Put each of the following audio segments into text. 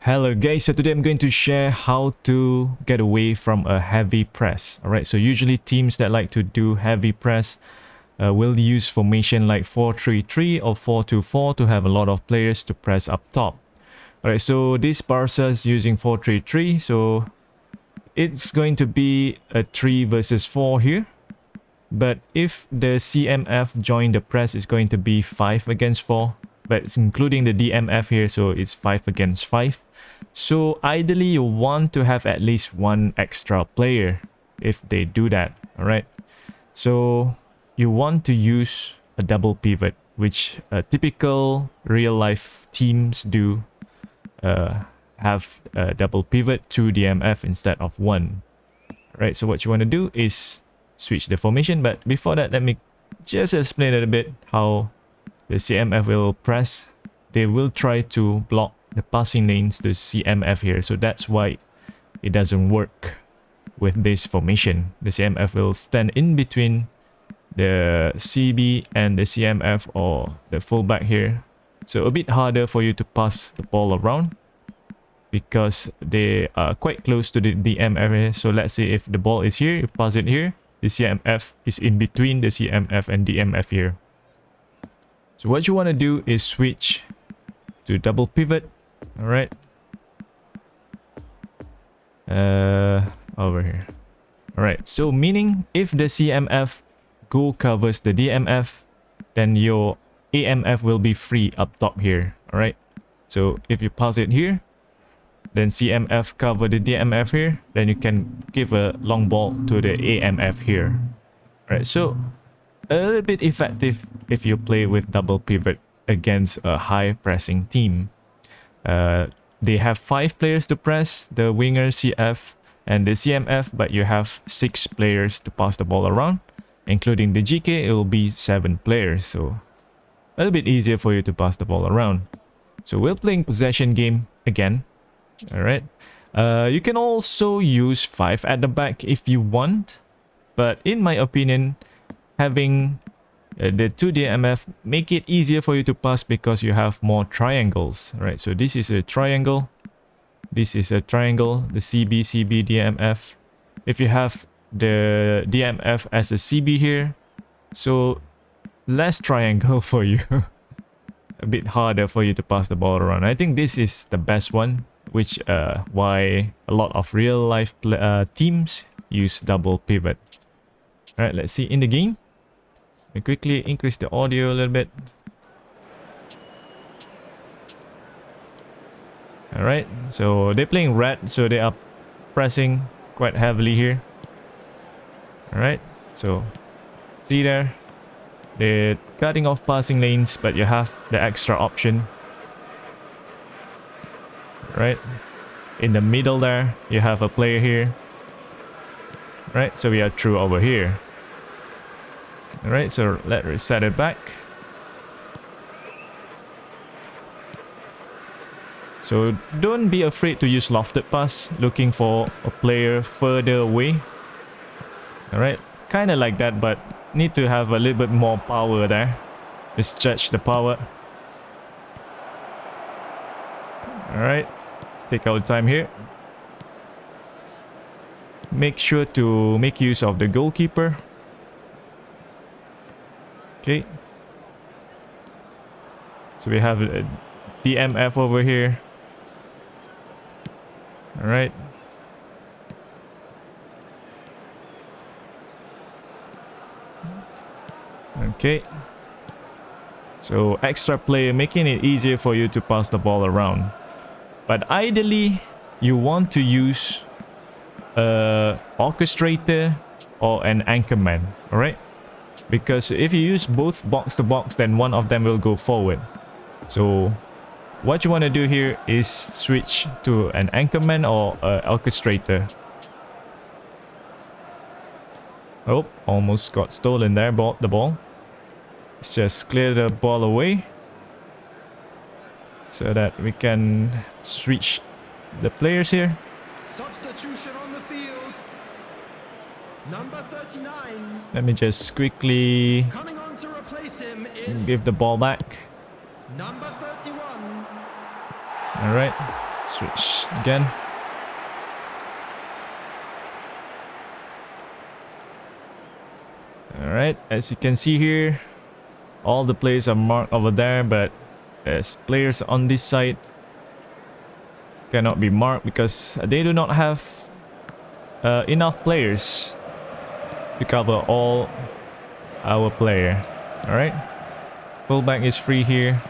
Hello guys, so today I'm going to share how to get away from a heavy press. Alright, so usually teams that like to do heavy press will use formation like 4-3-3 or 4-2-4 to have a lot of players to press up top. Alright, so this Barca is using 4-3-3, so it's going to be a 3 versus 4 here. But if the CMF join the press, it's going to be 5 against 4. But it's including the DMF here, so it's 5 against 5. So ideally you want to have at least one extra player if they do that. Alright, so you want to use a double pivot, which typical real life teams do have a double pivot, 2 DMF instead of 1. Alright, so what you want to do is switch the formation, but before that let me just explain a little bit how the CMF will press. They will try to block the passing lanes to CMF here, so that's why it doesn't work with this formation. The CMF will stand in between the CB and the CMF or the fullback here, so a bit harder for you to pass the ball around because they are quite close to the DMF here. So let's say if the ball is here, you pass it here, the CMF is in between the CMF and DMF here. So what you want to do is switch to double pivot. All right, over here. All right, so meaning if the CMF go covers the DMF, then your AMF will be free up top here. All right, so if you pass it here, then CMF cover the DMF here, then you can give a long ball to the AMF here. All right, so a little bit effective if you play with double pivot against a high pressing team. They have 5 players to press, the winger, CF and the CMF, but you have 6 players to pass the ball around, including the GK. It will be 7 players, so a little bit easier for you to pass the ball around. So we're playing possession game again. All right, you can also use 5 at the back if you want, but in my opinion, having the 2 DMF make it easier for you to pass because you have more triangles. Right, so this is a triangle, this is a triangle, the CB, CB, DMF. If you have the DMF as a CB here, so less triangle for you. A bit harder for you to pass the ball around. I think this is the best one, which why a lot of real life teams use double pivot. All right, let's see in the game. I quickly increase the audio a little bit. Alright, so they're playing red, so they are pressing quite heavily here. Alright, so see there, they're cutting off passing lanes, but you have the extra option. Right, in the middle there, you have a player here. Right, so we are through over here. Alright, so let's reset it back. So don't be afraid to use lofted pass, looking for a player further away. Alright, kind of like that, but need to have a little bit more power there. Let's judge the power. Alright, take our time here. Make sure to make use of the goalkeeper. Okay, so we have a DMF over here. All right, okay, so extra player making it easier for you to pass the ball around, but ideally you want to use a orchestrator or an anchorman. All right, because if you use both box to box, then one of them will go forward. So what you want to do here is switch to an anchorman or an orchestrator. Oh, almost got stolen there, the ball. Let's just clear the ball away so that we can switch the players here. Substitution on the field. Number 39. Let me just quickly Coming on to replace him is give the ball back. number 31. All right. Switch again. Alright, as you can see here, all the players are marked over there, but there's players on this side cannot be marked because they do not have enough players to cover all our player. Alright, fullback is free here.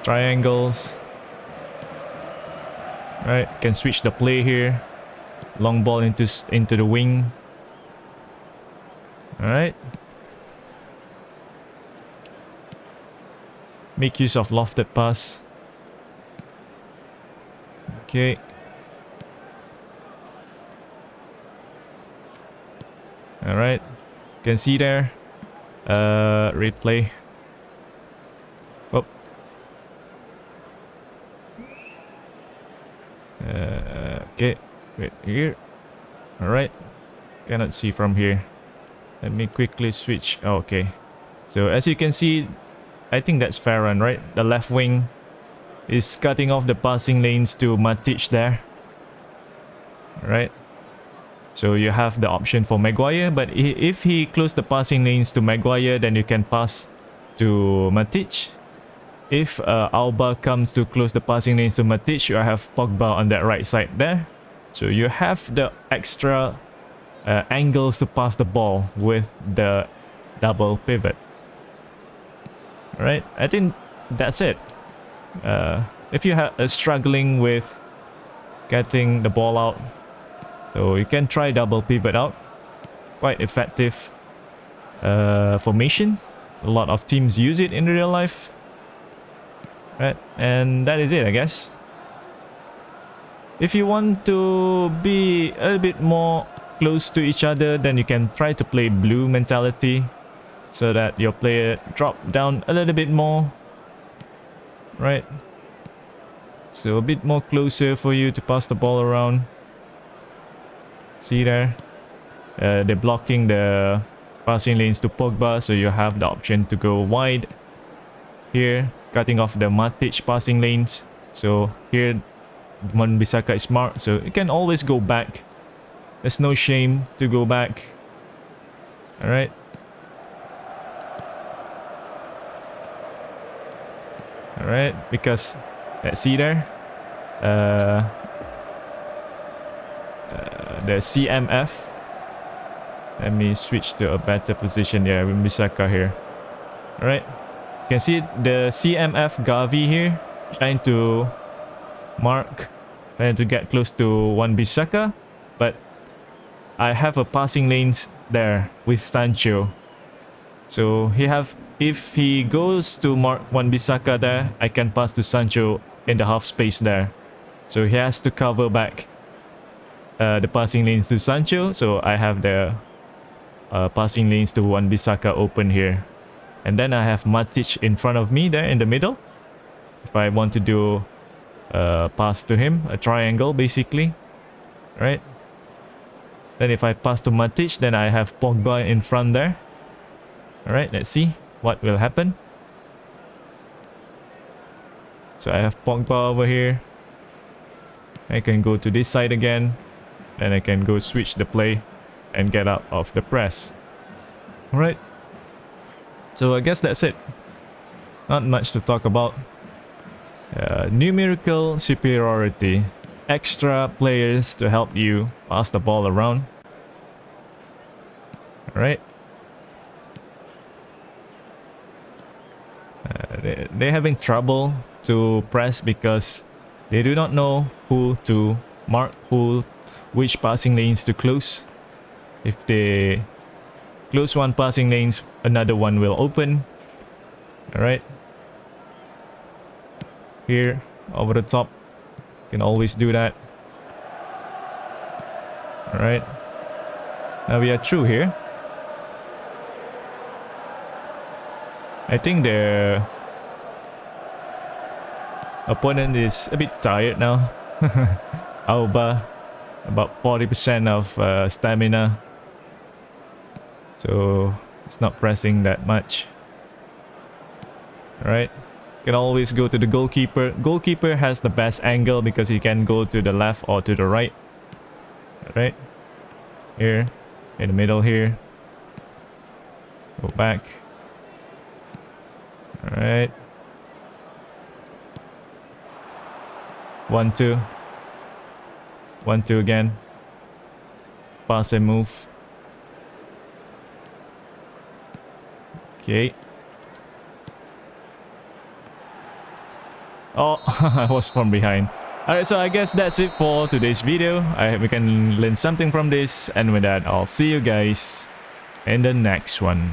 Triangles. Right, can switch the play here. Long ball into the wing. Alright. Make use of lofted pass. Okay. Alright. Can see there. Replay. Oh. Okay. Wait here. Alright. Cannot see from here. Let me quickly switch. Oh, okay. So as you can see, I think that's fair run, right? The left wing is cutting off the passing lanes to Matic there. Alright. So you have the option for Maguire, but if he close the passing lanes to Maguire, then you can pass to Matic. If Alba comes to close the passing lanes to Matic, you have Pogba on that right side there. So you have the extra angles to pass the ball with the double pivot. Alright, I think that's it. If you are struggling with getting the ball out, so you can try double pivot out. Quite effective formation. A lot of teams use it in real life. Right, and that is it, I guess. If you want to be a little bit more close to each other, then you can try to play blue mentality so that your player drop down a little bit more. Right, so a bit more closer for you to pass the ball around. See there, they're blocking the passing lanes to Pogba, so you have the option to go wide here, cutting off the Matic passing lanes. So here Wan-Bissaka is marked, so you can always go back. There's no shame to go back. Alright. Alright, because let's see there, the CMF. Let me switch to a better position. Yeah, Wan-Bissaka here. Alright, you can see the CMF Gavi here trying to mark, trying to get close to Wan-Bissaka, but I have a passing lanes there with Sancho. So if he goes to mark Wan-Bissaka there, I can pass to Sancho in the half space there. So he has to cover back the passing lanes to Sancho. So I have the passing lanes to Wan-Bissaka open here. And then I have Matic in front of me there in the middle. If I want to do a pass to him, a triangle basically. Right? Then if I pass to Matic, then I have Pogba in front there. Alright, let's see what will happen. So I have Pogba over here. I can go to this side again. Then I can go switch the play and get out of the press. Alright. So I guess that's it. Not much to talk about. Numerical superiority. Extra players to help you pass the ball around. Alright. They're having trouble to press because they do not know who to mark, which passing lanes to close. If they close one passing lanes, another one will open. Alright. Here, over the top. Can always do that. Alright. Now we are through here. I think the opponent is a bit tired now. Alba, about 40% of stamina. So it's not pressing that much. Alright. Can always go to the goalkeeper. Goalkeeper has the best angle because he can go to the left or to the right. Alright. Here. In the middle here. Go back. Alright. 1-2. 1-2 again. Pass and move. Okay. Oh, I was from behind. Alright, so I guess that's it for today's video. I hope we can learn something from this. And with that, I'll see you guys in the next one.